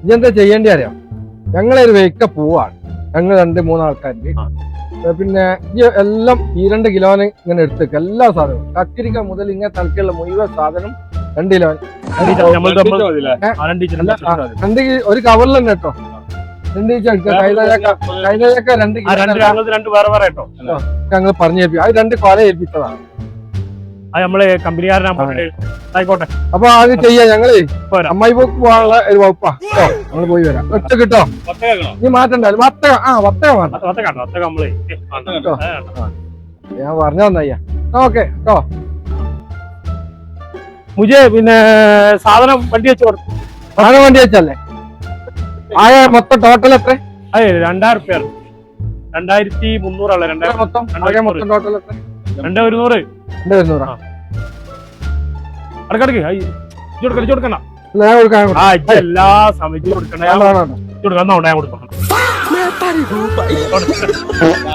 ഇതെന്താ ചെയ്യേണ്ടി അറിയാം, ഞങ്ങളൊരു വെയ്ക്ക പോവാണ്, ഞങ്ങൾ 2-3 ആൾക്കാർക്ക്. പിന്നെ ഈ എല്ലാം 2 കിലോന് ഇങ്ങനെ എടുത്തേക്ക് എല്ലാ സാധനവും, കക്കിരിക്ക മുതൽ ഇങ്ങനെ തലക്കുള്ള മുഴുവൻ സാധനം 2 കിലോ, 2 ഒരു കവറിൽ തന്നെ കേട്ടോ. 2 കൈതയൊക്കെ 2 കിലോ ഞങ്ങൾ പറഞ്ഞു ഏൽപ്പിക്കും. അത് 2 കൊല ഏൽപ്പിച്ചതാണ്. നമ്മള് കമ്പനിക്കാരനായിക്കോട്ടെ. അപ്പൊ അത് ചെയ്യാം. ഞങ്ങള് അമ്മായി പോക്ക് പോകാനുള്ള ഒരു വകുപ്പാ. നമ്മള് പോയി വരാം. ഒറ്റ കിട്ടോ നീ മാറ്റണ്ടല്ലോ. വത്തക ഞാൻ പറഞ്ഞു തന്നയ്യ. ഓക്കെ കേട്ടോ. മുജേ പിന്നെ സാധനം വണ്ടി വെച്ച് കൊടുത്തു. സാധനം വണ്ടി വെച്ചല്ലേ? ആയ മൊത്തം ടോട്ടൽ എത്ര? 2000 രൂപ. 2300 മൊത്തം ടോട്ടൽ എത്ര? 2100. 2100 അടക്കടക്ക് കൊടുക്കണ്ട. എല്ലാ സമയത്തും കൊടുക്കണ്ട. കൊടുക്കണം.